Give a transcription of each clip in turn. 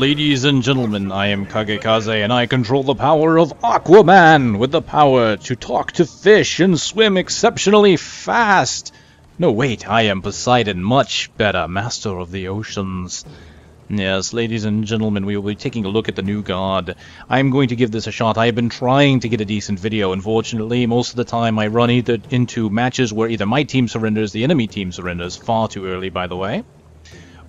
Ladies and gentlemen, I am Kagekaze, and I control the power of Aquaman, with the power to talk to fish and swim exceptionally fast. No, wait, I am Poseidon, much better, master of the oceans. Yes, ladies and gentlemen, we will be taking a look at the new god. I am going to give this a shot. I have been trying to get a decent video. Unfortunately, most of the time I run either into matches where either my team surrenders, the enemy team surrenders, far too early, by the way,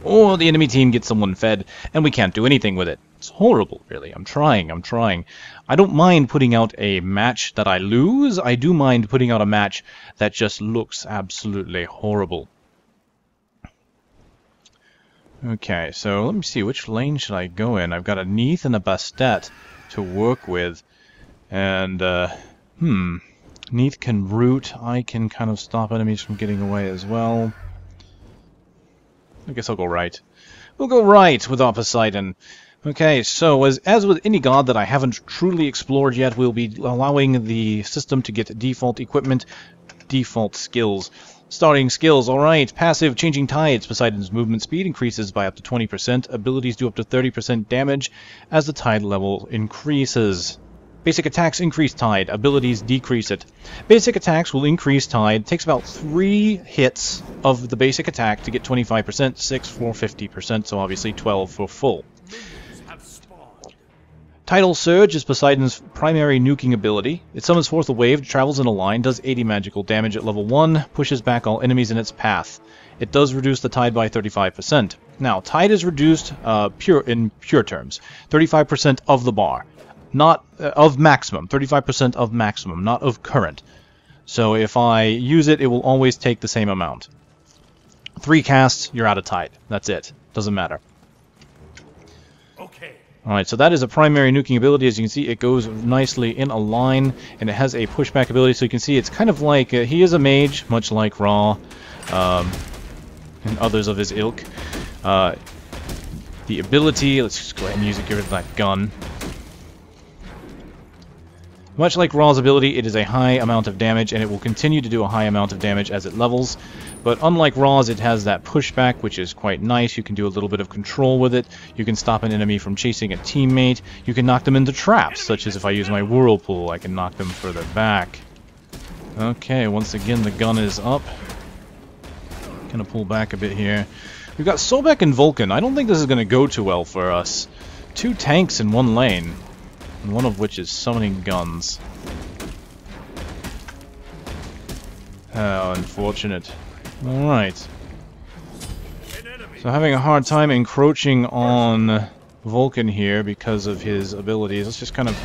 or the enemy team gets someone fed, and we can't do anything with it. It's horrible, really. I'm trying. I don't mind putting out a match that I lose. I do mind putting out a match that just looks absolutely horrible. Okay, so let me see, which lane should I go in? I've got a Neath and a Bastet to work with, and, Neath can root. I can kind of stop enemies from getting away as well. I guess I'll go right. We'll go right with our Poseidon. Okay, so as with any god that I haven't truly explored yet, we'll be allowing the system to get default equipment, default skills. Starting skills, alright. Passive, Changing Tides. Poseidon's movement speed increases by up to 20%. Abilities do up to 30% damage as the tide level increases. Basic attacks increase tide. Abilities decrease it. Basic attacks will increase tide. Takes about 3 hits of the basic attack to get 25%, 6 for 50%, so obviously 12 for full. Tidal Surge is Poseidon's primary nuking ability. It summons forth a wave, travels in a line, does 80 magical damage at level 1, pushes back all enemies in its path. It does reduce the tide by 35%. Now, tide is reduced in pure terms. 35% of the bar. Not of maximum. 35% of maximum, not of current. So if I use it, it will always take the same amount. 3 casts, you're out of tide. That's it. Doesn't matter. Okay. Alright, so that is a primary nuking ability. As you can see, it goes nicely in a line, and it has a pushback ability, so you can see it's kind of like, he is a mage, much like Ra, and others of his ilk. The ability, let's just go ahead and use it, get rid of that gun. Much like Ra's ability, it is a high amount of damage, and it will continue to do a high amount of damage as it levels. But unlike Ra's, it has that pushback, which is quite nice. You can do a little bit of control with it. You can stop an enemy from chasing a teammate. You can knock them into traps, such as if I use my Whirlpool, I can knock them further back. Okay, once again, the gun is up. Gonna pull back a bit here. We've got Sobek and Vulcan. I don't think this is gonna go too well for us. 2 tanks in 1 lane. And one of which is summoning guns. How unfortunate. Alright. So having a hard time encroaching on Vulcan here because of his abilities. Let's just kind of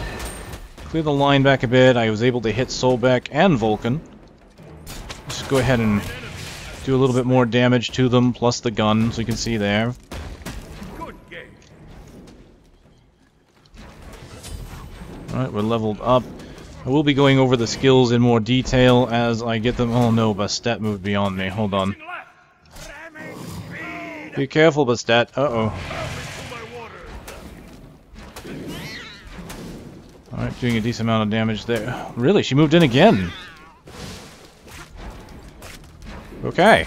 clear the line back a bit. I was able to hit Sobek and Vulcan. Let's go ahead and do a little bit more damage to them, plus the gun, so you can see there. Alright, we're leveled up. I will be going over the skills in more detail as I get them. Oh no, Bastet moved beyond me. Hold on. Be careful, Bastet. Uh-oh. Alright, doing a decent amount of damage there. Really? She moved in again? Okay.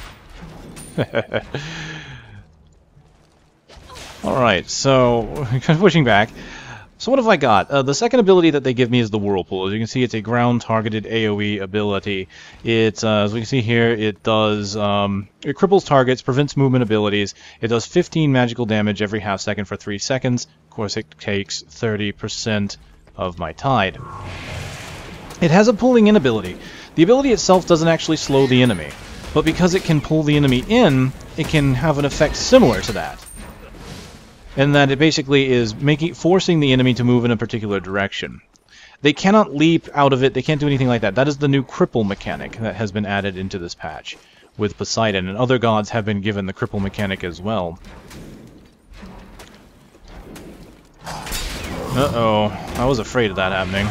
Alright, so, pushing back. So what have I got? The second ability that they give me is the Whirlpool. As you can see, it's a ground-targeted AoE ability. It, as we can see here, it does, it cripples targets, prevents movement abilities. It does 15 magical damage every half second for 3 seconds. Of course, it takes 30% of my tide. It has a pulling in ability. The ability itself doesn't actually slow the enemy, but because it can pull the enemy in, it can have an effect similar to that. And that it basically is forcing the enemy to move in a particular direction. They cannot leap out of it, they can't do anything like that. That is the new cripple mechanic that has been added into this patch with Poseidon, and other gods have been given the cripple mechanic as well. Uh-oh, I was afraid of that happening.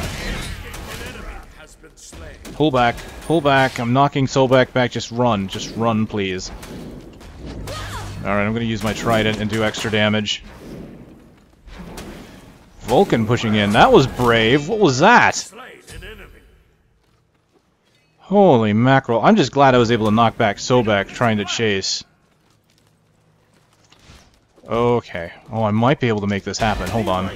Pull back, I'm knocking Sobek back, just run please. Alright, I'm gonna use my Trident and do extra damage. Vulcan pushing in. That was brave. What was that? Holy mackerel. I'm just glad I was able to knock back Sobek trying to chase. Okay. Oh, I might be able to make this happen. Hold on.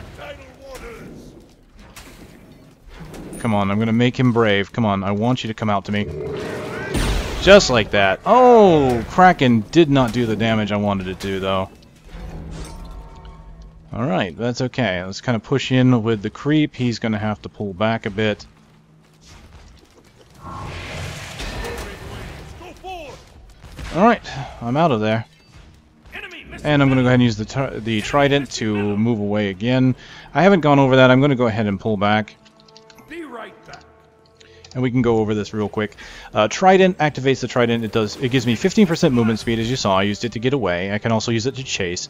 Come on, I'm gonna make him brave. Come on, I want you to come out to me. Just like that. Oh, Kraken did not do the damage I wanted it to, though. Alright, that's okay. Let's kind of push in with the creep. He's gonna have to pull back a bit. Alright, I'm out of there. And I'm going to go ahead and use the Trident to move away again. I haven't gone over that. I'm going to go ahead and pull back. Be right back. And we can go over this real quick. Trident activates the Trident. It gives me 15% movement speed, as you saw. I used it to get away. I can also use it to chase.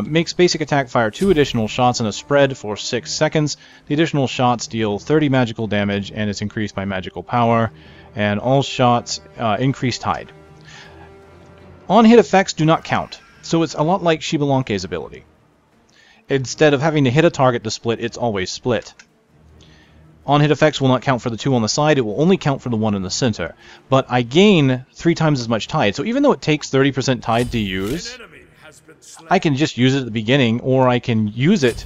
Makes basic attack fire 2 additional shots in a spread for 6 seconds. The additional shots deal 30 magical damage, and it's increased by magical power. And all shots increase tide. On-hit effects do not count. So it's a lot like Shibalanke's ability. Instead of having to hit a target to split, it's always split. On-hit effects will not count for the 2 on the side, it will only count for the 1 in the center. But I gain 3 times as much tide, so even though it takes 30% tide to use, I can just use it at the beginning, or I can use it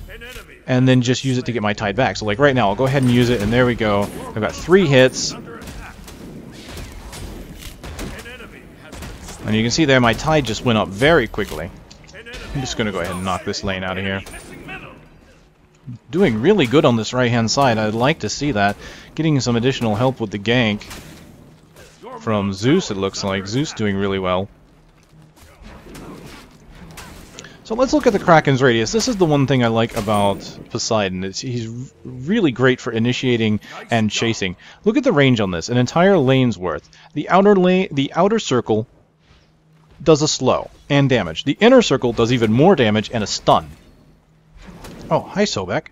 and then just use it to get my tide back. So like right now, I'll go ahead and use it, and there we go. I've got 3 hits. And you can see there my tide just went up very quickly. I'm just going to go ahead and knock this lane out of here. Doing really good on this right-hand side. I'd like to see that. Getting some additional help with the gank from Zeus, it looks like. Zeus doing really well. So let's look at the Kraken's radius. This is the one thing I like about Poseidon. He's really great for initiating and chasing. Look at the range on this. An entire lane's worth. The outer circle does a slow and damage. The inner circle does even more damage and a stun. Oh, hi Sobek.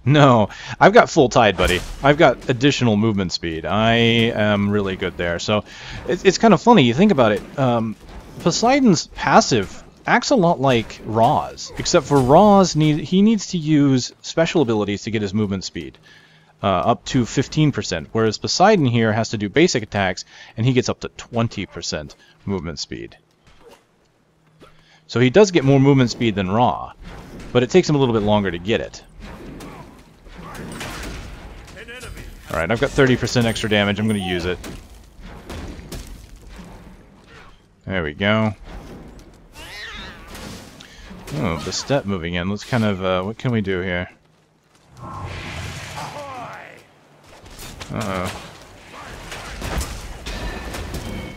No, I've got full tide, buddy. I've got additional movement speed. I am really good there. So it's kind of funny. You think about it. Poseidon's passive acts a lot like Ra's, except for Ra's he needs to use special abilities to get his movement speed. Up to 15%, whereas Poseidon here has to do basic attacks, and he gets up to 20% movement speed. So he does get more movement speed than Ra, but it takes him a little bit longer to get it. Alright, I've got 30% extra damage, I'm going to use it. There we go. Oh, the step moving in. Let's kind of, what can we do here? Uh-oh.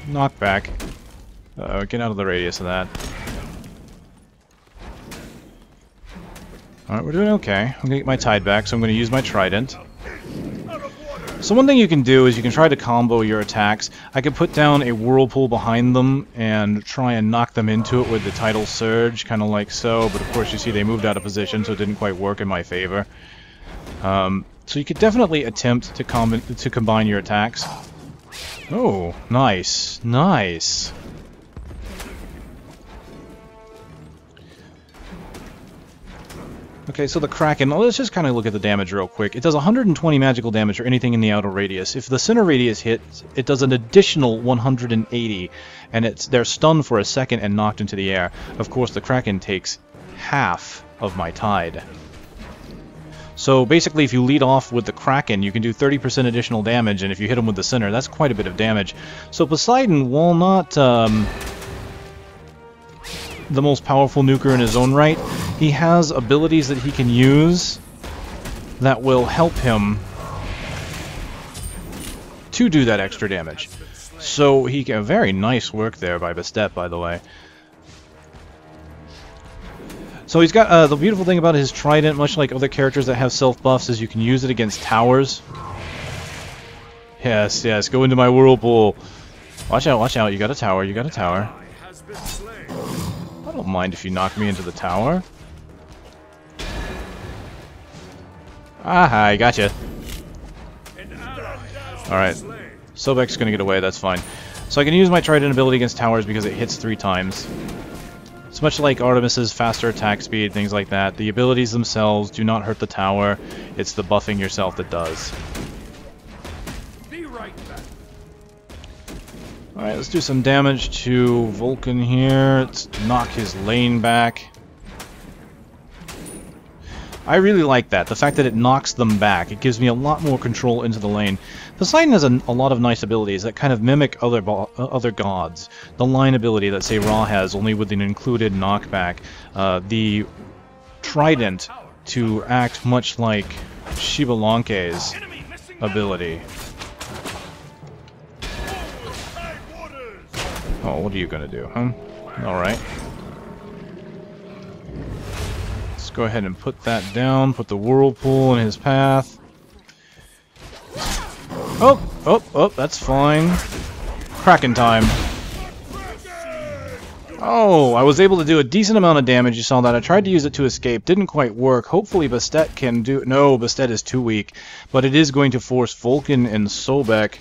Knock back. Uh-oh, get out of the radius of that. Alright, we're doing okay. I'm gonna get my tide back, so I'm gonna use my Trident. So one thing you can do is you can try to combo your attacks. I could put down a Whirlpool behind them and try and knock them into it with the Tidal Surge, kind of like so, but of course you see they moved out of position, so it didn't quite work in my favor. So you could definitely attempt to combine your attacks. Oh, nice. Nice. Okay, so the Kraken, let's just kind of look at the damage real quick. It does 120 magical damage for anything in the outer radius. If the center radius hits, it does an additional 180, and they're stunned for a second and knocked into the air. Of course, the Kraken takes half of my tide. So basically, if you lead off with the Kraken, you can do 30% additional damage, and if you hit him with the center, that's quite a bit of damage. So Poseidon, while not the most powerful nuker in his own right, he has abilities that he can use that will help him to do that extra damage. So he can, very nice work there by Bastet, by the way. So he's got, the beautiful thing about his Trident, much like other characters that have self-buffs, is you can use it against towers. Yes, yes, go into my Whirlpool. Watch out, you got a tower, you got a tower. I don't mind if you knock me into the tower. Aha, I gotcha. Alright, Sobek's gonna get away, that's fine. So I can use my Trident ability against towers because it hits 3 times. It's much like Artemis's faster attack speed, things like that. The abilities themselves do not hurt the tower. It's the buffing yourself that does. Be right back. Alright, let's do some damage to Vulcan here. Let's knock his lane back. I really like that, the fact that it knocks them back. It gives me a lot more control into the lane. Poseidon has a lot of nice abilities that kind of mimic other gods. The line ability that, say, Ra has, only with an included knockback. The Trident to act much like Shibalanke's ability. Oh, what are you gonna do, huh? Alright. Let's go ahead and put that down, put the Whirlpool in his path. Oh, that's fine. Kraken time. Oh, I was able to do a decent amount of damage, you saw that. I tried to use it to escape, didn't quite work. Hopefully Bastet can do... No, Bastet is too weak. But it is going to force Vulcan and Sobek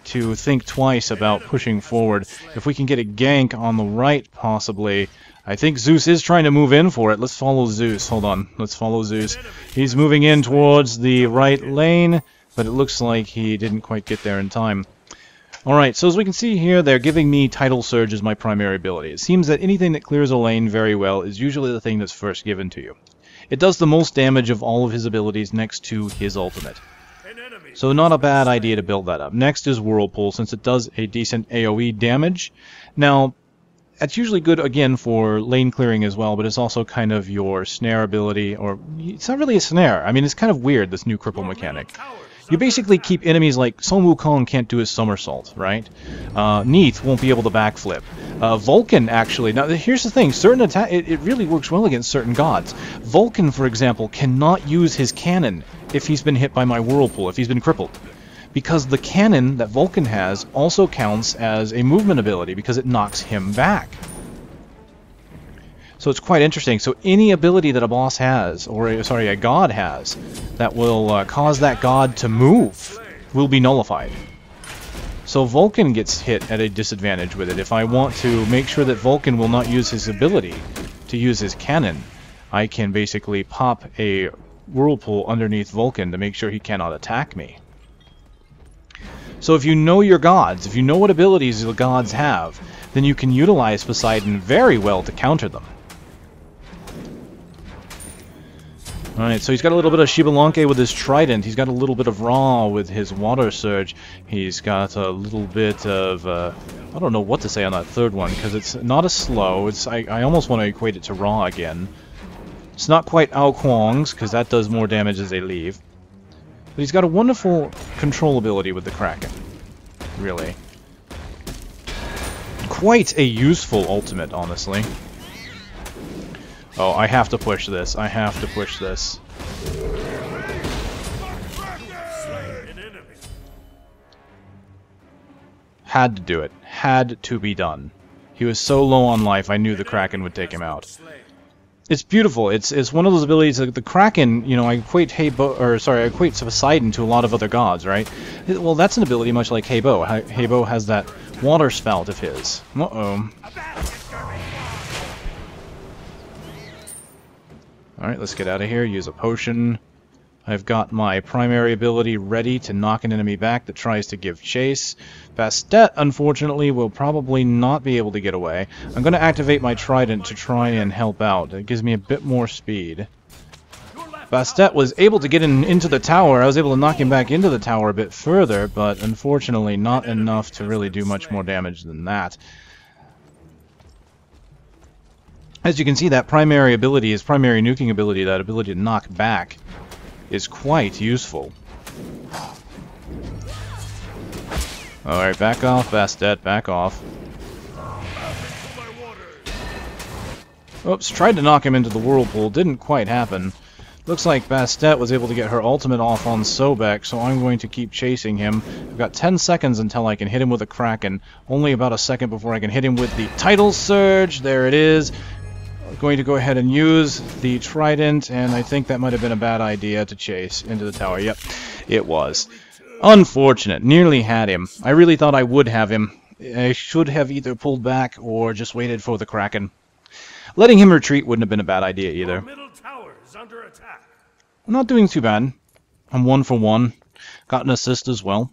to think twice about pushing forward. If we can get a gank on the right, possibly. I think Zeus is trying to move in for it. Let's follow Zeus. Hold on. Let's follow Zeus. He's moving in towards the right lane, but it looks like he didn't quite get there in time. Alright, so as we can see here, they're giving me Tidal Surge as my primary ability. It seems that anything that clears a lane very well is usually the thing that's first given to you. It does the most damage of all of his abilities next to his ultimate. So not a bad idea to build that up. Next is Whirlpool, since it does a decent AoE damage. Now, that's usually good, again, for lane clearing as well, but it's also kind of your snare ability, or... It's not really a snare. I mean, it's kind of weird, this new cripple mechanic. You basically keep enemies like Sun Wukong can't do his somersault, right? Neith won't be able to backflip. Vulcan, actually... Now, here's the thing. Certain it really works well against certain gods. Vulcan, for example, cannot use his cannon if he's been hit by my Whirlpool, if he's been crippled. Because the cannon that Vulcan has also counts as a movement ability, because it knocks him back. So it's quite interesting. So any ability that a boss has, or sorry, a god has, that will cause that god to move, will be nullified. So Vulcan gets hit at a disadvantage with it. If I want to make sure that Vulcan will not use his ability to use his cannon, I can basically pop a Whirlpool underneath Vulcan to make sure he cannot attack me. So if you know your gods, if you know what abilities the gods have, then you can utilize Poseidon very well to counter them. Alright, so he's got a little bit of Shibalanke with his Trident, he's got a little bit of Ra with his Water Surge, he's got a little bit of, I don't know what to say on that third one, because it's not as slow, I almost want to equate it to Ra again. It's not quite Ao Kuang's, because that does more damage as they leave. But he's got a wonderful control ability with the Kraken. Really. Quite a useful ultimate, honestly. Oh, I have to push this. I have to push this. Had to do it. Had to be done. He was so low on life, I knew the Kraken would take him out. It's beautiful. It's one of those abilities. Like the Kraken, you know, I equate Poseidon to a lot of other gods, right? Well, that's an ability much like Heibo. Heibo has that water spout of his. Uh-oh. Alright, let's get out of here. Use a potion. I've got my primary ability ready to knock an enemy back that tries to give chase. Bastet, unfortunately, will probably not be able to get away. I'm going to activate my Trident to try and help out. It gives me a bit more speed. Bastet was able to get into the tower. I was able to knock him back into the tower a bit further, but unfortunately not enough to really do much more damage than that. As you can see, that primary ability, his primary nuking ability, that ability to knock back, is quite useful. Alright, back off, Bastet, back off. Oops, tried to knock him into the Whirlpool, didn't quite happen. Looks like Bastet was able to get her ultimate off on Sobek, so I'm going to keep chasing him. I've got 10 seconds until I can hit him with a Kraken. Only about a second before I can hit him with the Tidal Surge. There it is. I'm going to go ahead and use the Trident, and I think that might have been a bad idea to chase into the tower. Yep, it was. Unfortunate. Nearly had him. I really thought I would have him. I should have either pulled back or just waited for the Kraken. Letting him retreat wouldn't have been a bad idea either. I'm not doing too bad. I'm 1 for 1. Got an assist as well.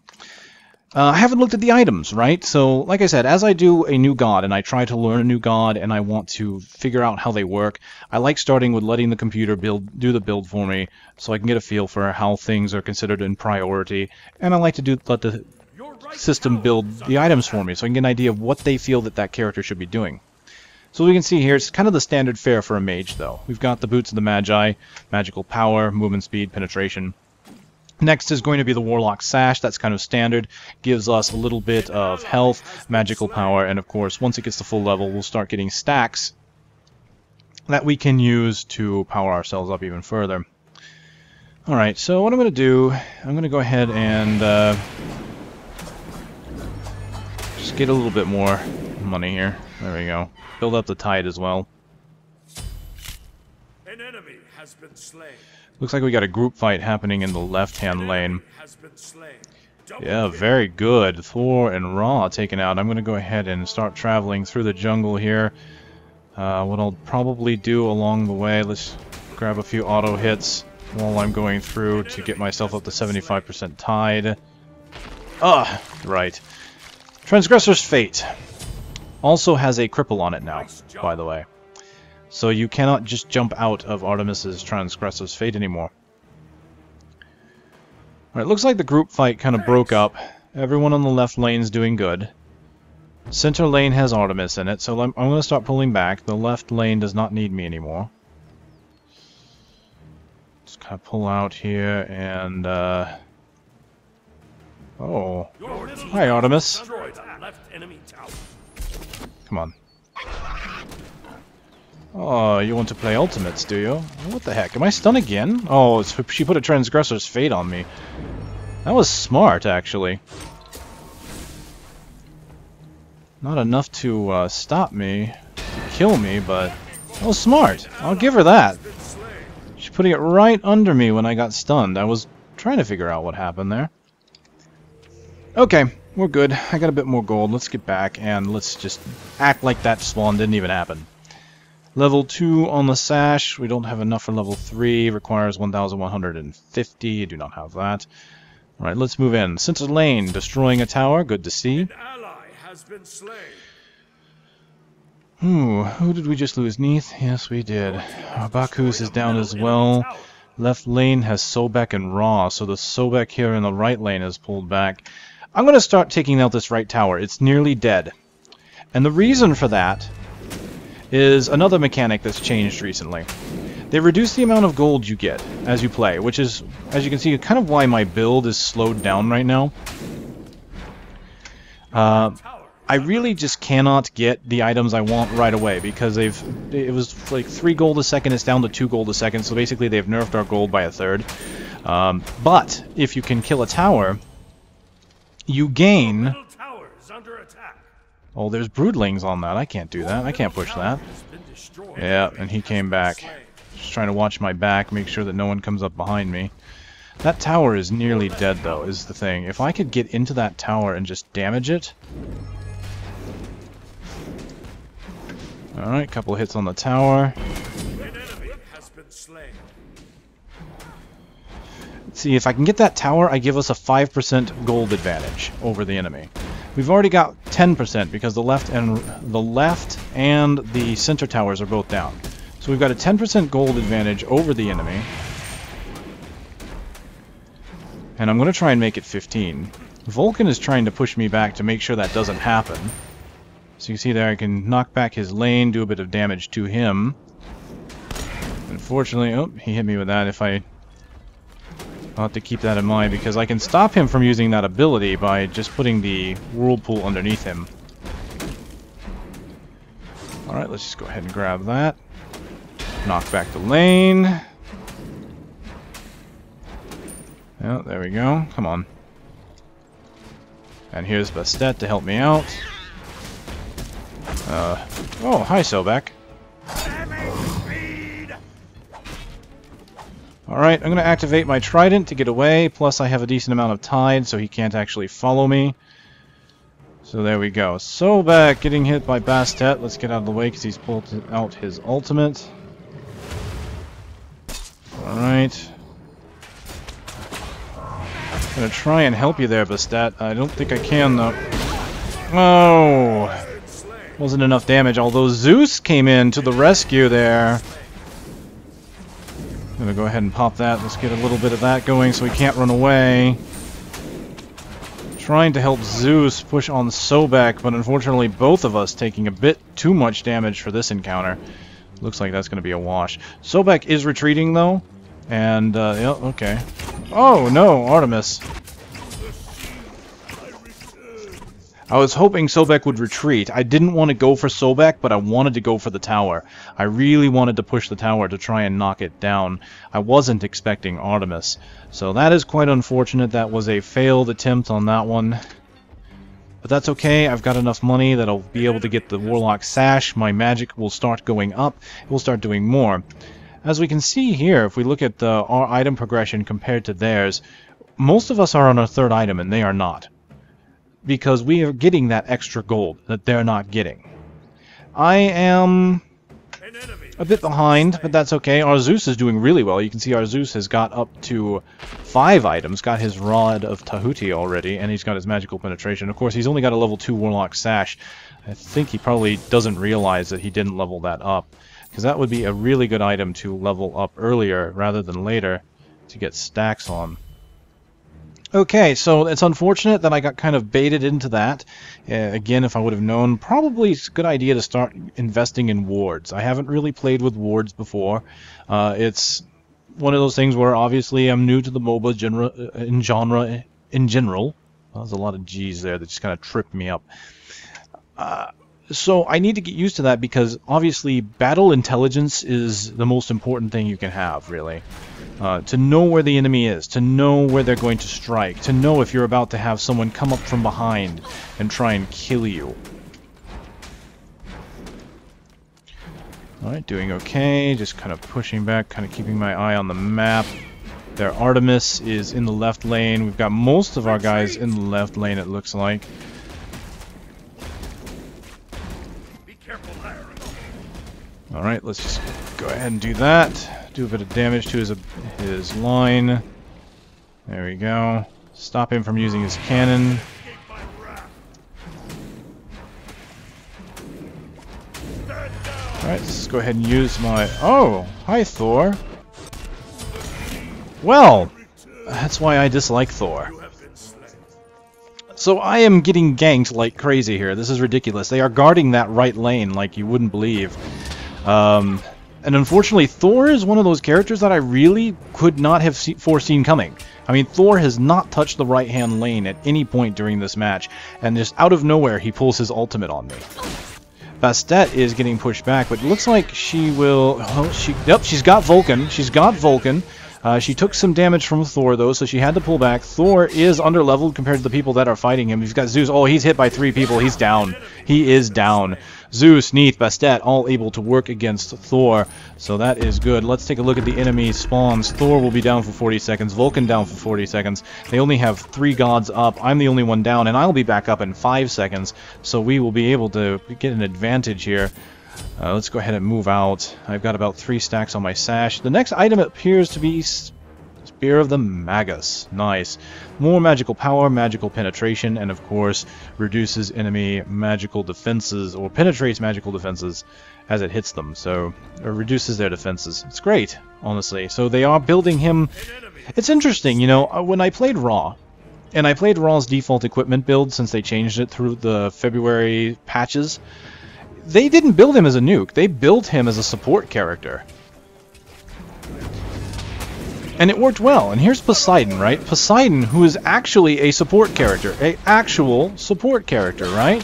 I haven't looked at the items, right? So, like I said, as I do a new god, and I try to learn a new god, and I want to figure out how they work, I like starting with letting the computer do the build for me, so I can get a feel for how things are considered in priority, and I like to let the system build the items for me, so I can get an idea of what they feel that character should be doing. So we can see here, it's kind of the standard fare for a mage, though. We've got the Boots of the Magi, magical power, movement speed, penetration. Next is going to be the Warlock Sash. That's kind of standard. Gives us a little bit of health, magical power, and of course, once it gets to full level, we'll start getting stacks that we can use to power ourselves up even further. Alright, so what I'm going to do, I'm going to go ahead and just get a little bit more money here. There we go. Build up the tide as well. An enemy has been slain. Looks like we got a group fight happening in the left-hand lane. Yeah, very good. Thor and Ra taken out. I'm going to go ahead and start traveling through the jungle here. What I'll probably do along the way, let's grab a few auto hits while I'm going through to get myself up to 75% tide. Right. Transgressor's Fate also has a cripple on it now, by the way. So you cannot just jump out of Artemis's Transgressor's Fate anymore. Alright, looks like the group fight kind of broke up. Everyone on the left lane's doing good. Center lane has Artemis in it, so I'm going to start pulling back. The left lane does not need me anymore. Just kind of pull out here and... Oh. Hi, Artemis. Come on. Oh, you want to play ultimates, do you? What the heck? Am I stunned again? Oh, she put a Transgressor's Fate on me. That was smart, actually. Not enough to stop me, to kill me, but that was smart. I'll give her that. She's putting it right under me when I got stunned. I was trying to figure out what happened there. Okay, we're good. I got a bit more gold. Let's get back and let's just act like that spawn didn't even happen. Level 2 on the Sash. We don't have enough for level 3. Requires 1,150. Do not have that. Alright, let's move in. Center lane, destroying a tower. Good to see. An ally has been slain. Who did we just lose? Neith? Yes, we did. Bakus is down as well. Left lane has Sobek and Ra, so the Sobek here in the right lane is pulled back. I'm going to start taking out this right tower. It's nearly dead. And the reason for that is another mechanic that's changed recently. They reduce the amount of gold you get as you play, which is, as you can see, kind of why my build is slowed down right now. I really just cannot get the items I want right away because it was like 3 gold a second, it's down to 2 gold a second, so basically they've nerfed our gold by a third. But if you can kill a tower, you gain... Oh, there's broodlings on that. I can't do that. I can't push that. Yeah, and he came back. Just trying to watch my back, make sure that no one comes up behind me. That tower is nearly dead, though, is the thing. If I could get into that tower and just damage it... Alright, couple hits on the tower. Let's see, if I can get that tower, I give us a 5% gold advantage over the enemy. We've already got 10% because the left and the center towers are both down. So we've got a 10% gold advantage over the enemy. And I'm going to try and make it 15. Vulcan is trying to push me back to make sure that doesn't happen. So you see there I can knock back his lane, do a bit of damage to him. Unfortunately, oh, he hit me with that. I'll have to keep that in mind because I can stop him from using that ability by just putting the Whirlpool underneath him. Alright, let's just go ahead and grab that. Knock back the lane. Yeah, there we go. Come on. And here's Bastet to help me out. Oh, hi, Sobek. Alright, I'm going to activate my Trident to get away, plus I have a decent amount of tide, so he can't actually follow me. So there we go. Sobek getting hit by Bastet. Let's get out of the way because he's pulled out his ultimate. Alright. Gonna try and help you there, Bastet. I don't think I can, though. Oh! Wasn't enough damage, although Zeus came in to the rescue there. I'm gonna go ahead and pop that. Let's get a little bit of that going so he can't run away. Trying to help Zeus push on Sobek, but unfortunately both of us taking a bit too much damage for this encounter. Looks like that's gonna be a wash. Sobek is retreating, though. And, yeah, okay. Oh, no, Artemis. I was hoping Sobek would retreat. I didn't want to go for Sobek, but I wanted to go for the tower. I really wanted to push the tower to try and knock it down. I wasn't expecting Artemis. So that is quite unfortunate. That was a failed attempt on that one. But that's okay. I've got enough money that I'll be able to get the Warlock Sash. My magic will start going up. It will start doing more. As we can see here, if we look at our item progression compared to theirs, most of us are on our third item and they are not. Because we are getting that extra gold that they're not getting. I am a bit behind, but that's okay. Our Zeus is doing really well. You can see our Zeus has got up to 5 items, got his Rod of Tahuti already, and he's got his Magical Penetration. Of course, he's only got a level 2 Warlock Sash. I think he probably doesn't realize that he didn't level that up, because that would be a really good item to level up earlier rather than later to get stacks on. Okay, so it's unfortunate that I got kind of baited into that. Again, if I would have known, probably it's a good idea to start investing in wards. I haven't really played with wards before. It's one of those things where obviously I'm new to the MOBA genre in general. Well, there's a lot of G's there that just kind of tripped me up. So I need to get used to that because obviously battle intelligence is the most important thing you can have, really. To know where the enemy is, to know where they're going to strike, to know if you're about to have someone come up from behind and try and kill you. Alright, doing okay, just kind of pushing back, kind of keeping my eye on the map. Their Artemis is in the left lane. We've got most of our guys in the left lane, it looks like. Alright, let's just go ahead and do that. Do a bit of damage to his line. There we go. Stop him from using his cannon. Alright, let's go ahead and use my... Oh! Hi, Thor! Well! That's why I dislike Thor. So I am getting ganked like crazy here. This is ridiculous. They are guarding that right lane like you wouldn't believe. And unfortunately, Thor is one of those characters that I really could not have foreseen coming. I mean, Thor has not touched the right-hand lane at any point during this match, and just out of nowhere, he pulls his ultimate on me. Bastet is getting pushed back, but it looks like she will... Oh, yep, she's got Vulcan. She's got Vulcan. She took some damage from Thor, though, so she had to pull back. Thor is underleveled compared to the people that are fighting him. He's got Zeus. Oh, he's hit by 3 people. He's down. He is down. Zeus, Neith, Bastet, all able to work against Thor, so that is good. Let's take a look at the enemy spawns. Thor will be down for 40 seconds. Vulcan down for 40 seconds. They only have 3 gods up. I'm the only one down, and I'll be back up in 5 seconds, so we will be able to get an advantage here. Let's go ahead and move out. I've got about 3 stacks on my sash. The next item appears to be Spear of the Magus. Nice. More magical power, magical penetration, and of course reduces enemy magical defenses, or penetrates magical defenses as it hits them. So, or reduces their defenses. It's great, honestly. So they are building him... It's interesting, you know, when I played Raw, and I played Raw's default equipment build since they changed it through the February patches, they didn't build him as a nuke. They built him as a support character. And it worked well. And here's Poseidon, right? Poseidon, who is actually a support character. An actual support character, right?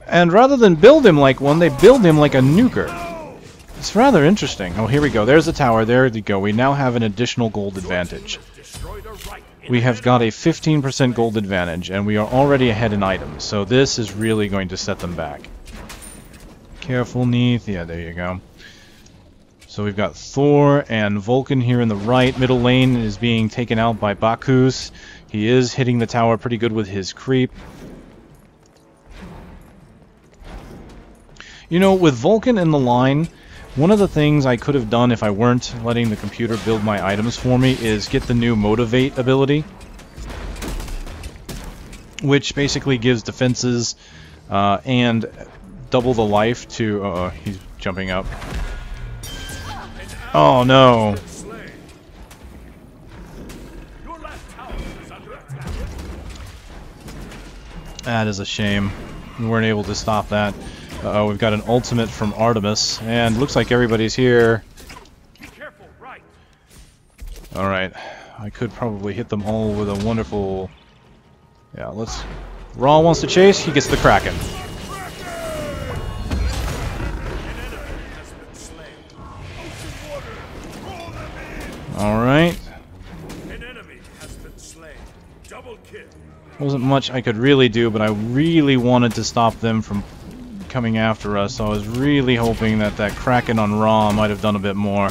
And rather than build him like one, they build him like a nuker. It's rather interesting. Oh, here we go. There's the tower. There we go. We now have an additional gold advantage. We have got a 15% gold advantage, and we are already ahead in items. So this is really going to set them back. Careful, Neith. Yeah, there you go. So we've got Thor and Vulcan here in the right. Middle lane is being taken out by Bacchus. He is hitting the tower pretty good with his creep. You know, with Vulcan in the line, One of the things I could have done if I weren't letting the computer build my items for me is get the new Motivate ability, which basically gives defenses and double the life to... Uh-oh, he's jumping up. Oh no! That is a shame. We weren't able to stop that. Uh-oh, we've got an ultimate from Artemis, and looks like everybody's here. Alright, I could probably hit them all with a wonderful... Yeah, let's... Raw wants to chase, he gets the Kraken. Alright. Wasn't much I could really do, but I really wanted to stop them from coming after us, so I was really hoping that that Kraken on Raw might have done a bit more.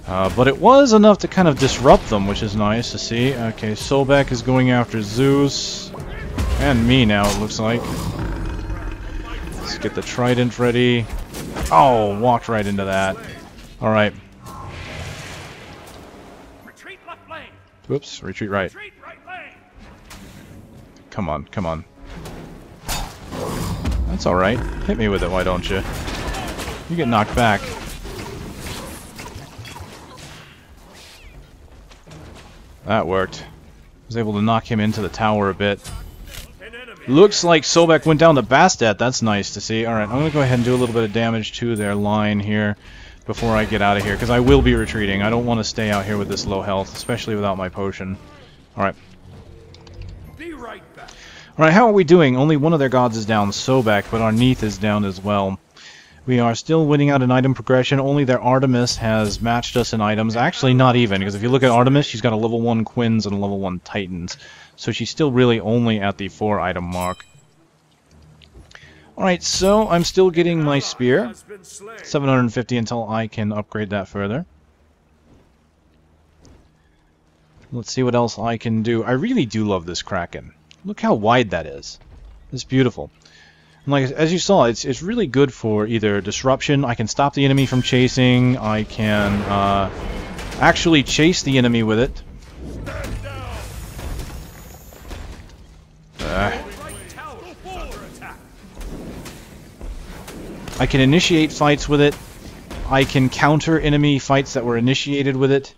But it was enough to kind of disrupt them, which is nice to see. Okay, Sobek is going after Zeus. And me now, it looks like. Let's get the Trident ready. Oh, walked right into that. Alright. Whoops, retreat right. Come on, come on. That's alright. Hit me with it, why don't you? You get knocked back. That worked. I was able to knock him into the tower a bit. Looks like Sobek went down to Bastet. That's nice to see. Alright, I'm going to go ahead and do a little bit of damage to their line here before I get out of here, because I will be retreating. I don't want to stay out here with this low health, especially without my potion. Alright. Be right back. Alright, how are we doing? Only one of their gods is down, Sobek, but our Neith is down as well. We are still winning out in item progression. Only their Artemis has matched us in items. Actually, not even, because if you look at Artemis, she's got a level 1 Quins and a level 1 Titans. So she's still really only at the 4 item mark. Alright, so I'm still getting my spear. 750 until I can upgrade that further. Let's see what else I can do. I really do love this Kraken. Look how wide that is. It's beautiful. And like as you saw, it's really good for either disruption. I can stop the enemy from chasing. I can actually chase the enemy with it. I can initiate fights with it. I can counter enemy fights that were initiated with it.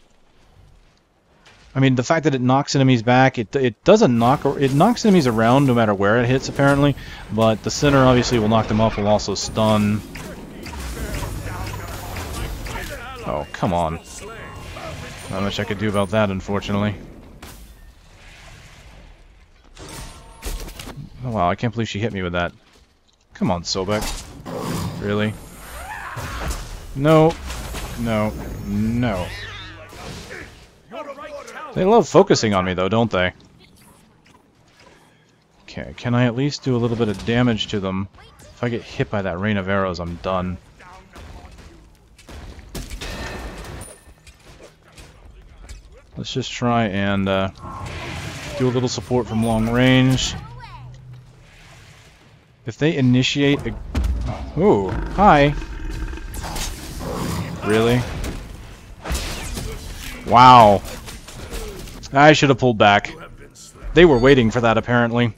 I mean, the fact that it knocks enemies back, it doesn't knock, it knocks enemies around no matter where it hits, apparently. But the center obviously will knock them up, will also stun. Oh, come on. Not much I could do about that, unfortunately. Oh wow, I can't believe she hit me with that. Come on, Sobek. Really? No. No. No. They love focusing on me, though, don't they? Okay, can I at least do a little bit of damage to them? If I get hit by that rain of arrows, I'm done. Let's just try and do a little support from long range. If they initiate a... Ooh, hi! Really? Wow. I should have pulled back. They were waiting for that, apparently.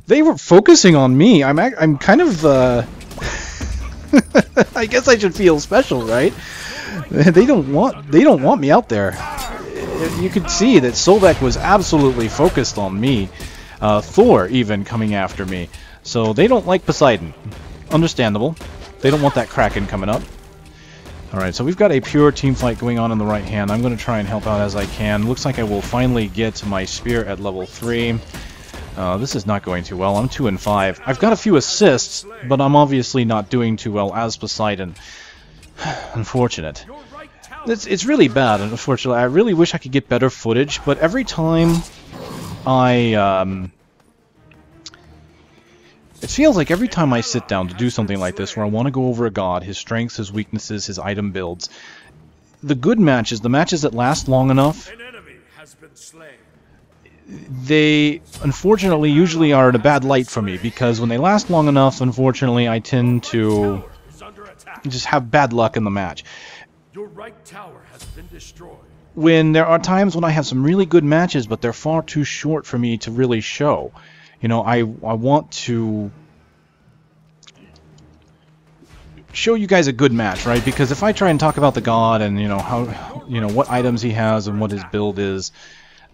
They were focusing on me. I'm kind of, I guess I should feel special, right? They don't want me out there. You could see that Sobek was absolutely focused on me. Thor even coming after me. So they don't like Poseidon. Understandable. They don't want that Kraken coming up. Alright, so we've got a pure team fight going on the right hand. I'm going to try and help out as I can. Looks like I will finally get my spear at level 3. This is not going too well. I'm 2 and 5. I've got a few assists, but I'm obviously not doing too well as Poseidon. Unfortunate. It's really bad, unfortunately. I really wish I could get better footage, but every time I... It feels like every time I sit down to do something like this, where I want to go over a god, his strengths, his weaknesses, his item builds, the good matches, the matches that last long enough, they, unfortunately, usually are in a bad light for me, because when they last long enough, unfortunately, I tend to just have bad luck in the match. Your right tower has been destroyed. When there are times when I have some really good matches, but they're far too short for me to really show. You know, I want to show you guys a good match, right? Because if I try and talk about the god and, you know, how, you know, what items he has and what his build is,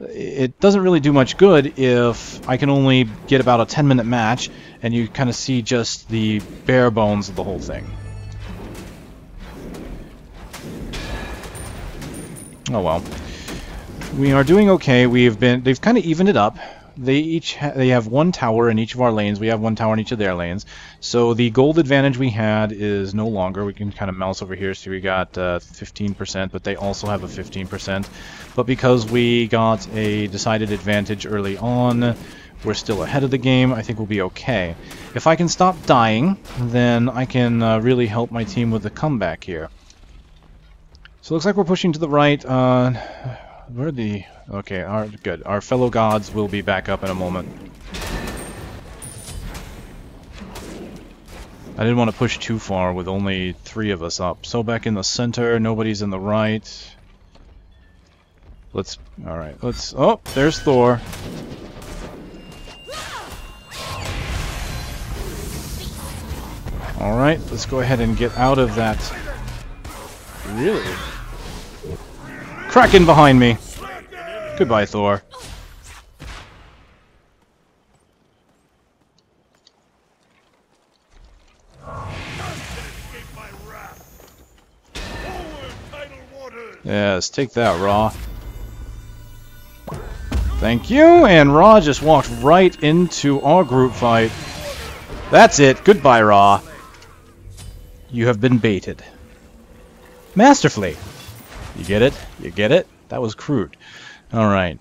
it doesn't really do much good if I can only get about a 10-minute match and you kind of see just the bare bones of the whole thing. Oh well. We are doing okay. They've kind of evened it up. They have one tower in each of our lanes. We have one tower in each of their lanes. So the gold advantage we had is no longer. We can kind of mouse over here. So we got 15%, but they also have a 15%. But because we got a decided advantage early on, we're still ahead of the game. I think we'll be okay. If I can stop dying, then I can really help my team with the comeback here. So it looks like we're pushing to the right. Where are the... Okay, good. Our fellow gods will be back up in a moment. I didn't want to push too far with only 3 of us up. So back in the center, nobody's in the right. Alright, let's... Oh, there's Thor. Alright, let's go ahead and get out of that. Really? Kraken behind me. Goodbye, Thor. Yes, take that, Ra. Thank you, and Ra just walked right into our group fight. That's it. Goodbye, Ra. You have been baited. Masterfully. You get it? You get it? That was crude. Alright.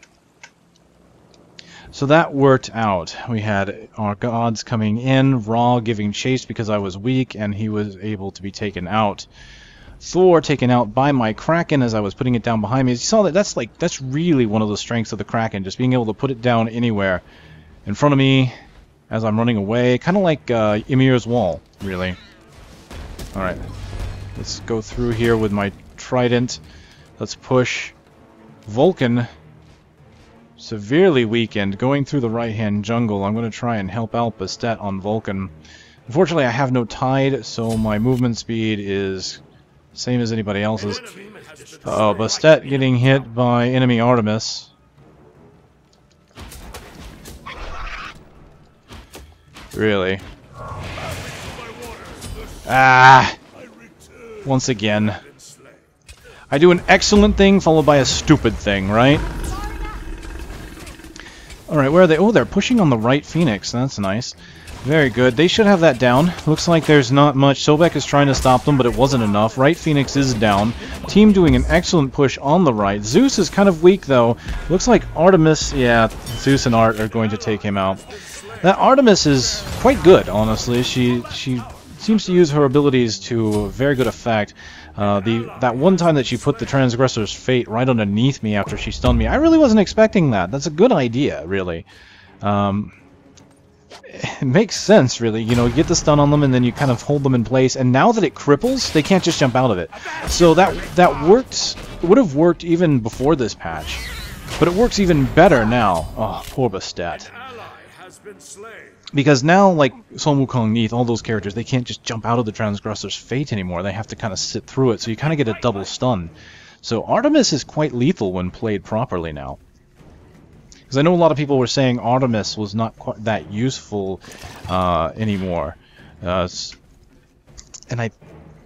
So that worked out. We had our gods coming in, Ra giving chase because I was weak, and he was able to be taken out. Thor taken out by my Kraken as I was putting it down behind me. As you saw, that's really one of the strengths of the Kraken, just being able to put it down anywhere in front of me as I'm running away. Kind of like Ymir's wall, really. Alright. Let's go through here with my Trident. Let's push. Vulcan, severely weakened, going through the right-hand jungle. I'm going to try and help out Bastet on Vulcan. Unfortunately, I have no tide, so my movement speed is same as anybody else's. Uh-oh, Bastet getting hit by enemy Artemis. Really? Ah! Once again. I do an excellent thing followed by a stupid thing, right? Alright, where are they? Oh, they're pushing on the right Phoenix. That's nice. Very good. They should have that down. Looks like there's not much. Sobek is trying to stop them, but it wasn't enough. Right Phoenix is down. Team doing an excellent push on the right. Zeus is kind of weak, though. Looks like Artemis... Yeah, Zeus and Art are going to take him out. That Artemis is quite good, honestly. She seems to use her abilities to very good effect. That one time that she put the Transgressor's Fate right underneath me after she stunned me, I really wasn't expecting that. That's a good idea, really. It makes sense, really. You know, you get the stun on them and then you kind of hold them in place, and now that it cripples, they can't just jump out of it. So that worked. It would have worked even before this patch, but it works even better now. Oh, poor Bastet. Because now, like Sun Wukong, Neith, all those characters, they can't just jump out of the Transgressor's Fate anymore. They have to kind of sit through it, so you kind of get a double stun. So Artemis is quite lethal when played properly now. Because I know a lot of people were saying Artemis was not quite that useful anymore. And I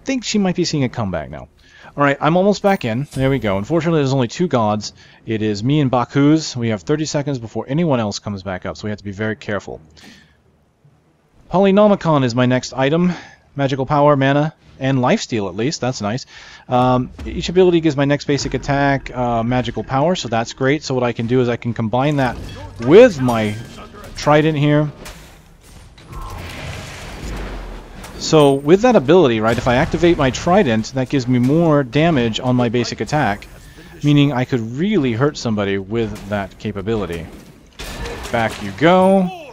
think she might be seeing a comeback now. Alright, I'm almost back in. There we go. Unfortunately, there's only 2 gods. It is me and Baku's. We have 30 seconds before anyone else comes back up, so we have to be very careful. Polynomicon is my next item. Magical power, mana, and lifesteal at least. That's nice. Each ability gives my next basic attack magical power, so that's great. So what I can do is I can combine that with my Trident here. So with that ability, right, if I activate my Trident, that gives me more damage on my basic attack, meaning I could really hurt somebody with that capability. Back you go.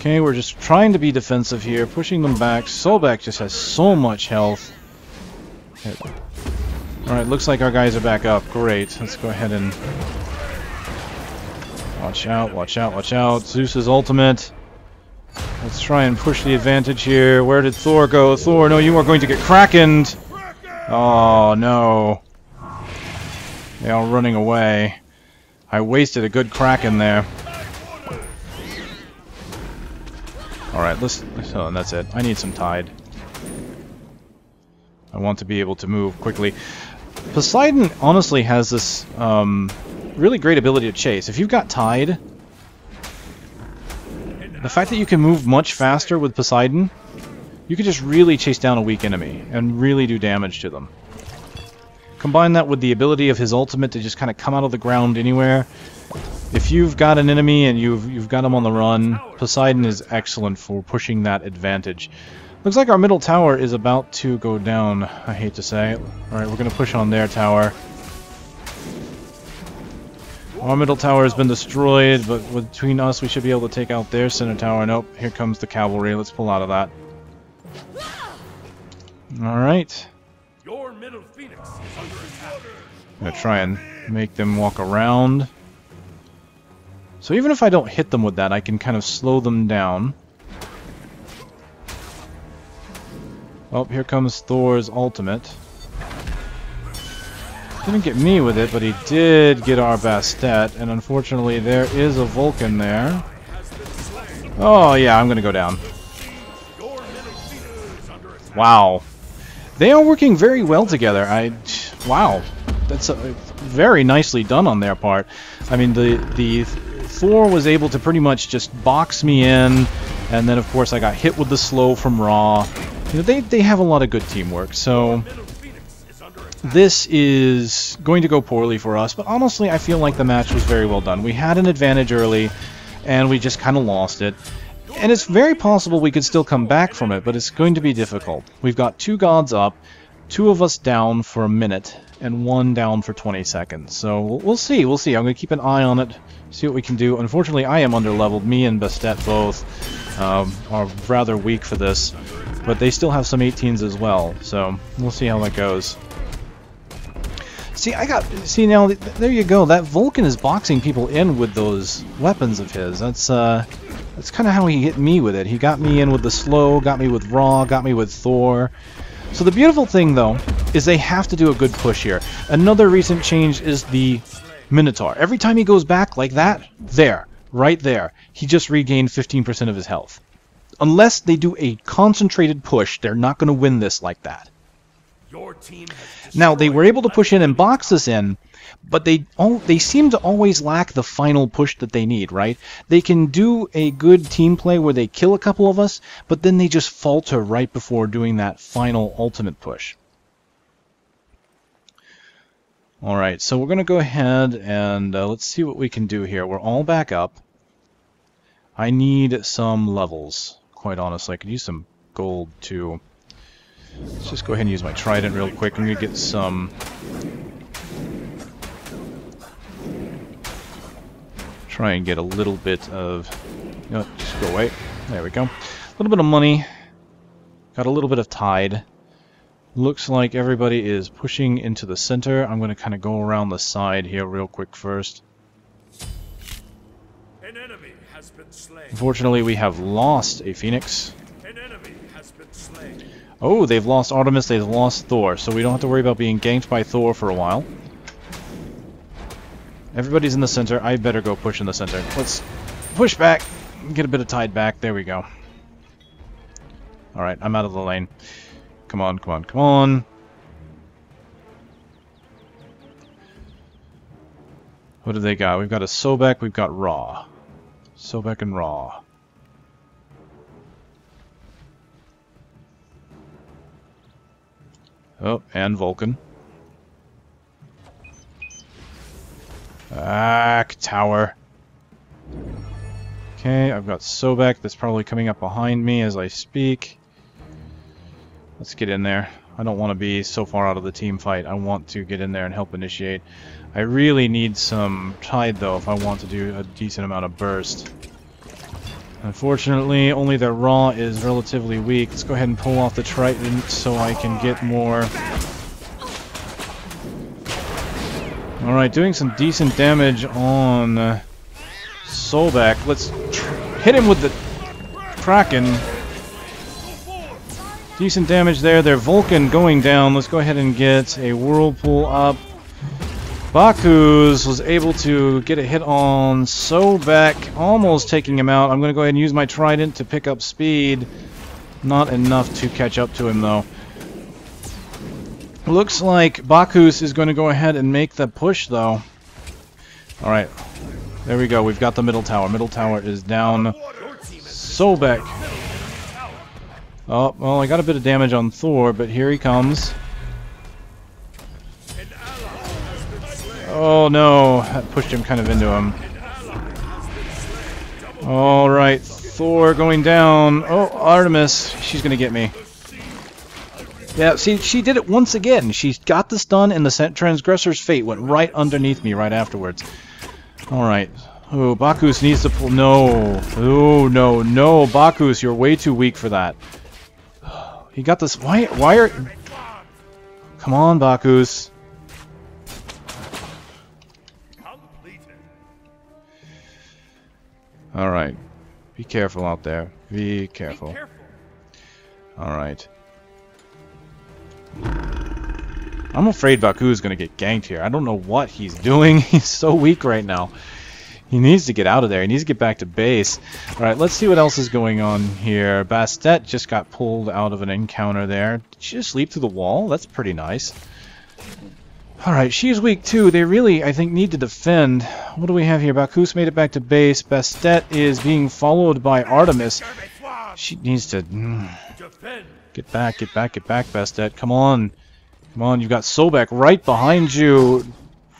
Okay, we're just trying to be defensive here, pushing them back. Sobek just has so much health. Alright, looks like our guys are back up. Great. Let's go ahead and... Watch out, watch out, watch out. Zeus's ultimate. Let's try and push the advantage here. Where did Thor go? Thor, no, you are going to get krakened! Oh, no. They are running away. I wasted a good kraken there. Alright, oh, and that's it. I need some tide. I want to be able to move quickly. Poseidon honestly has this really great ability to chase. If you've got tide, the fact that you can move much faster with Poseidon, you can just really chase down a weak enemy and really do damage to them. Combine that with the ability of his ultimate to just kind of come out of the ground anywhere. If you've got an enemy and you've got him on the run, Poseidon is excellent for pushing that advantage. Looks like our middle tower is about to go down, I hate to say. Alright, we're going to push on their tower. Our middle tower has been destroyed, but between us we should be able to take out their center tower. Nope, here comes the cavalry. Let's pull out of that. Alright. Your middle phoenix is under attack. I'm going to try and make them walk around. So even if I don't hit them with that, I can kind of slow them down. Oh, here comes Thor's ultimate. Didn't get me with it, but he did get our Bastet, and unfortunately there is a Vulcan there. Oh yeah, I'm gonna go down. Wow. They are working very well together. Wow. That's very nicely done on their part. I mean, the Thor was able to pretty much just box me in, and then of course I got hit with the slow from Ra. You know, they have a lot of good teamwork, so this is going to go poorly for us, but honestly I feel like the match was very well done. We had an advantage early, and we just kind of lost it. And it's very possible we could still come back from it, but it's going to be difficult. We've got 2 gods up, 2 of us down for a minute, and 1 down for 20 seconds. So we'll see, we'll see. I'm going to keep an eye on it, see what we can do. Unfortunately, I am underleveled. Me and Bastet both are rather weak for this, but they still have some 18s as well, so we'll see how that goes. See now, there you go. That Vulcan is boxing people in with those weapons of his. That's kind of how he hit me with it. He got me in with the slow, got me with Ra, got me with Thor. So the beautiful thing, though, is they have to do a good push here. Another recent change is the Minotaur. Every time he goes back like that, right there, he just regained 15% of his health. Unless they do a concentrated push, they're not going to win this like that. Your team now, they were able to push in and box us in, but they seem to always lack the final push that they need, right? They can do a good team play where they kill a couple of us, but then they just falter right before doing that final ultimate push. Alright, so we're going to go ahead and let's see what we can do here. We're all back up. I need some levels, quite honestly. I could use some gold too. Let's just go ahead and use my Trident real quick. I'm going to get some... Try and get a little bit of... No, just go away. There we go. A little bit of money. Got a little bit of tide. Looks like everybody is pushing into the center. I'm going to kind of go around the side here real quick first. An enemy has been slain. Unfortunately, we have lost a Phoenix. An enemy has been slain. Oh, they've lost Artemis, they've lost Thor, so we don't have to worry about being ganked by Thor for a while. Everybody's in the center. I better go push in the center. Let's push back, get a bit of tide back. There we go. Alright, I'm out of the lane. Come on, come on, come on. What do they got? We've got a Sobek, we've got Ra. Sobek and Ra. Oh, and Vulcan. Tower. Okay, I've got Sobek that's probably coming up behind me as I speak. Let's get in there. I don't want to be so far out of the team fight. I want to get in there and help initiate. I really need some tide though if I want to do a decent amount of burst. Unfortunately, only their Raw is relatively weak. Let's go ahead and pull off the Trident so I can get more. Alright, doing some decent damage on Sobek. Let's hit him with the Kraken. Decent damage there. Their Vulcan going down. Let's go ahead and get a Whirlpool up. Baku's was able to get a hit on Sobek, almost taking him out. I'm going to go ahead and use my Trident to pick up speed. Not enough to catch up to him, though. Looks like Baku's is going to go ahead and make the push, though. Alright. There we go. We've got the middle tower. Middle tower is down. Sobek. Oh, well, I got a bit of damage on Thor, but here he comes. Oh no, that pushed him kind of into him. Alright, Thor going down. Oh, Artemis, she's gonna get me. Yeah, see, she did it once again. She got the stun and the Transgressor's Fate went right underneath me right afterwards. Alright. Oh, Baku's needs to pull. No. Oh, no, no. Baku's, you're way too weak for that. He got this. Why are. Come on, Baku's. Alright. Be careful out there. Be careful. Alright. I'm afraid Baku's gonna get ganked here. I don't know what he's doing. He's so weak right now. He needs to get out of there. He needs to get back to base. Alright, let's see what else is going on here. Bastet just got pulled out of an encounter there. Did she just leap through the wall? That's pretty nice. Alright, she's weak too. They really, I think, need to defend. What do we have here? Baku's made it back to base. Bastet is being followed by Artemis. She needs to... Get back, Bastet. Come on. Come on, you've got Sobek right behind you.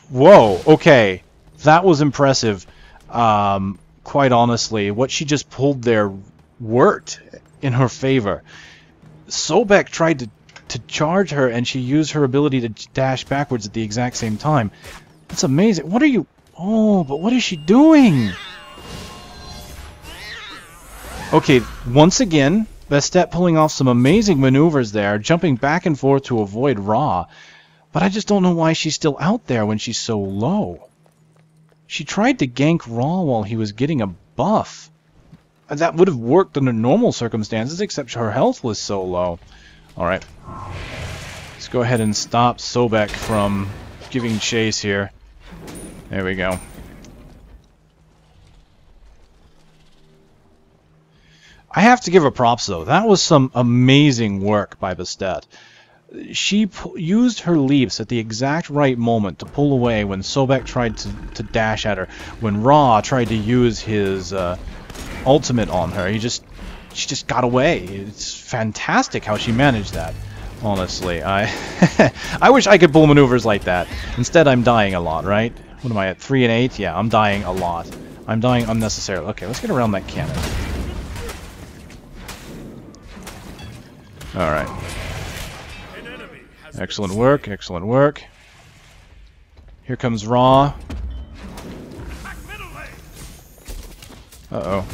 Whoa, okay. That was impressive. Quite honestly, what she just pulled there worked in her favor. Sobek tried to charge her, and she used her ability to dash backwards at the exact same time. That's amazing. What are you... Oh, but what is she doing? Okay, once again, Bastet pulling off some amazing maneuvers there, jumping back and forth to avoid Ra. But I just don't know why she's still out there when she's so low. She tried to gank Ra while he was getting a buff. That would have worked under normal circumstances, except her health was so low. Alright. Let's go ahead and stop Sobek from giving chase here. There we go. I have to give her props, though. That was some amazing work by Bastet. She used her leaps at the exact right moment to pull away when Sobek tried to dash at her. When Ra tried to use his ultimate on her, she just got away. It's fantastic how she managed that. Honestly, I wish I could pull maneuvers like that. Instead, I'm dying a lot, right? What am I at? 3 and 8? Yeah, I'm dying a lot. I'm dying unnecessarily. Okay, let's get around that cannon. All right. Excellent work, excellent work. Here comes Ra. Uh-oh.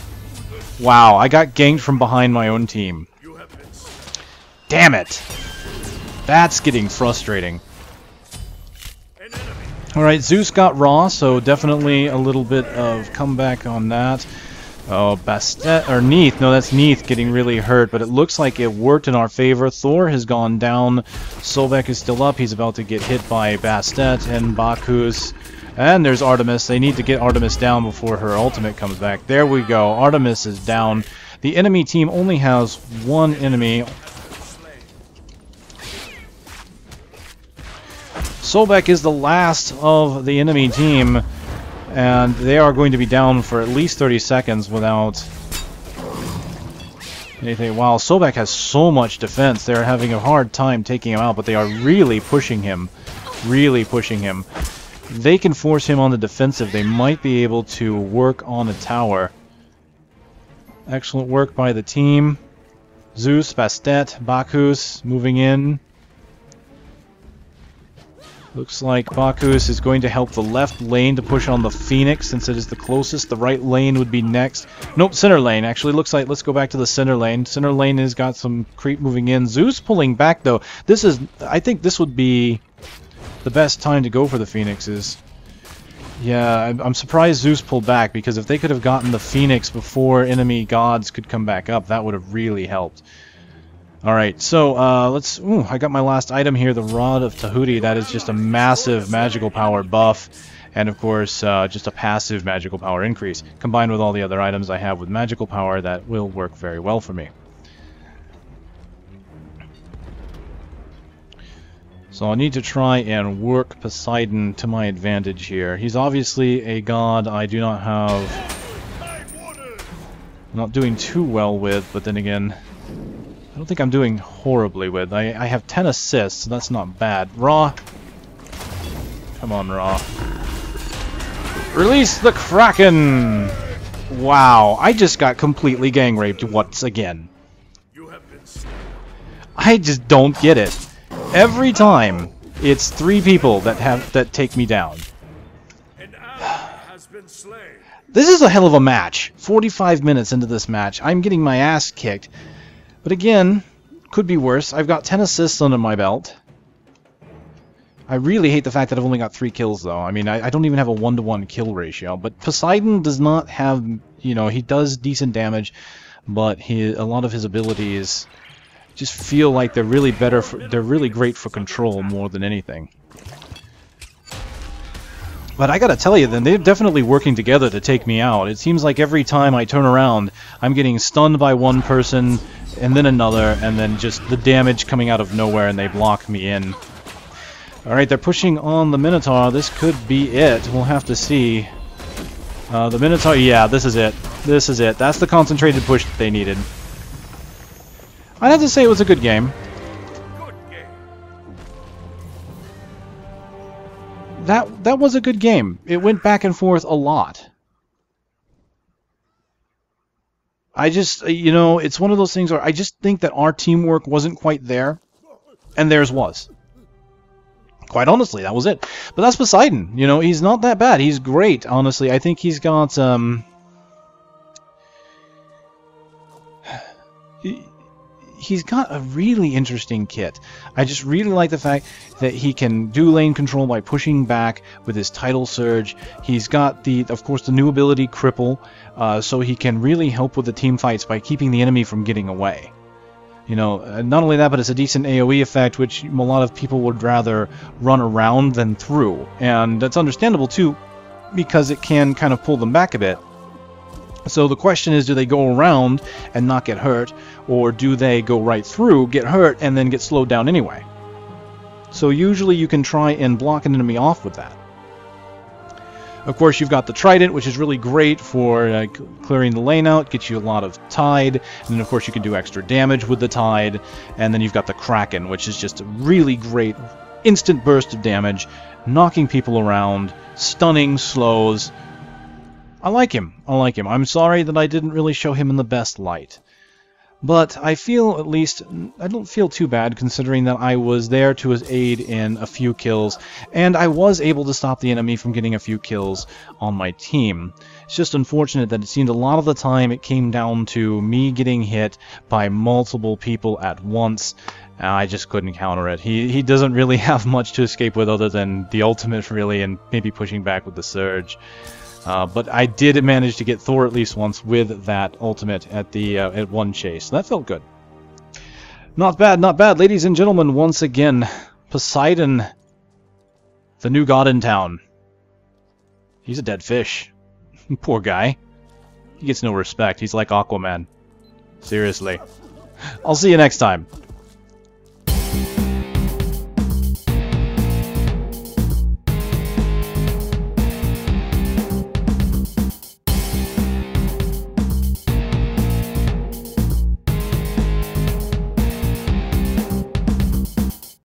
Wow, I got ganked from behind my own team. Damn it! That's getting frustrating. Alright, Zeus got Ra, so definitely a little bit of comeback on that. Oh, Bastet, or Neith. No, that's Neith getting really hurt, but it looks like it worked in our favor. Thor has gone down. Sobek is still up. He's about to get hit by Bastet and Baku's. And there's Artemis. They need to get Artemis down before her ultimate comes back. There we go. Artemis is down. The enemy team only has one enemy. Sobek is the last of the enemy team. And they are going to be down for at least 30 seconds without anything. Wow, Sobek has so much defense. They're having a hard time taking him out, but they are really pushing him. Really pushing him. They can force him on the defensive. They might be able to work on a tower. Excellent work by the team. Zeus, Bastet, Baku's moving in. Looks like Bacchus is going to help the left lane to push on the Phoenix since it is the closest. The right lane would be next. Nope, center lane. Actually, looks like let's go back to the center lane. Center lane has got some creep moving in. Zeus pulling back though. This is, I think this would be the best time to go for the Phoenixes. Yeah, I'm surprised Zeus pulled back because if they could have gotten the Phoenix before enemy gods could come back up, that would have really helped. Alright, so let's... Ooh, I got my last item here, the Rod of Tahuti. That is just a massive magical power buff. And of course, just a passive magical power increase. Combined with all the other items I have with magical power, that will work very well for me. So I need to try and work Poseidon to my advantage here. He's obviously a god I do not have... not doing too well with, but then again... I don't think I'm doing horribly with. I have 10 assists, so that's not bad. Raw. Come on, Raw. Release the Kraken! Wow, I just got completely gang raped once again. You have been slain. I just don't get it. Every time, it's 3 people that take me down. An ally has been slain. This is a hell of a match. 45 minutes into this match, I'm getting my ass kicked. But again, could be worse. I've got 10 assists under my belt. I really hate the fact that I've only got 3 kills, though. I mean, I don't even have a 1-to-1 kill ratio. But Poseidon does not have, you know, he does decent damage, but a lot of his abilities just feel like they're really they're really great for control more than anything. But I gotta tell you, then, they're definitely working together to take me out. It seems like every time I turn around, I'm getting stunned by one person, and then another, and then just the damage coming out of nowhere, and they block me in. Alright, they're pushing on the Minotaur. This could be it. We'll have to see. The Minotaur, yeah, this is it. This is it. That's the concentrated push that they needed. I'd have to say it was a good game. That was a good game. It went back and forth a lot. I just, you know, it's one of those things where I just think that our teamwork wasn't quite there, and theirs was. Quite honestly, that was it. But that's Poseidon. You know, he's not that bad. He's great, honestly. I think he's got, he's got a really interesting kit. I just really like the fact that he can do lane control by pushing back with his tidal surge. He's got of course, the new ability cripple, so he can really help with the team fights by keeping the enemy from getting away. You know, not only that, but it's a decent AoE effect, which a lot of people would rather run around than through. And that's understandable too, because it can kind of pull them back a bit. So the question is, do they go around and not get hurt, or do they go right through, get hurt, and then get slowed down anyway? So usually you can try and block an enemy off with that. Of course, you've got the Trident, which is really great for clearing the lane out, gets you a lot of Tide, and then of course you can do extra damage with the Tide, and then you've got the Kraken, which is just a really great instant burst of damage, knocking people around, stunning, slows. I like him. I like him. I'm sorry that I didn't really show him in the best light. But I feel, at least, I don't feel too bad considering that I was there to his aid in a few kills, and I was able to stop the enemy from getting a few kills on my team. It's just unfortunate that it seemed a lot of the time it came down to me getting hit by multiple people at once. I just couldn't counter it. He doesn't really have much to escape with other than the ultimate, really, and maybe pushing back with the surge. But I did manage to get Thor at least once with that ultimate at one chase. So that felt good. Not bad, not bad. Ladies and gentlemen, once again, Poseidon, the new god in town. He's a dead fish. Poor guy. He gets no respect. He's like Aquaman. Seriously. I'll see you next time.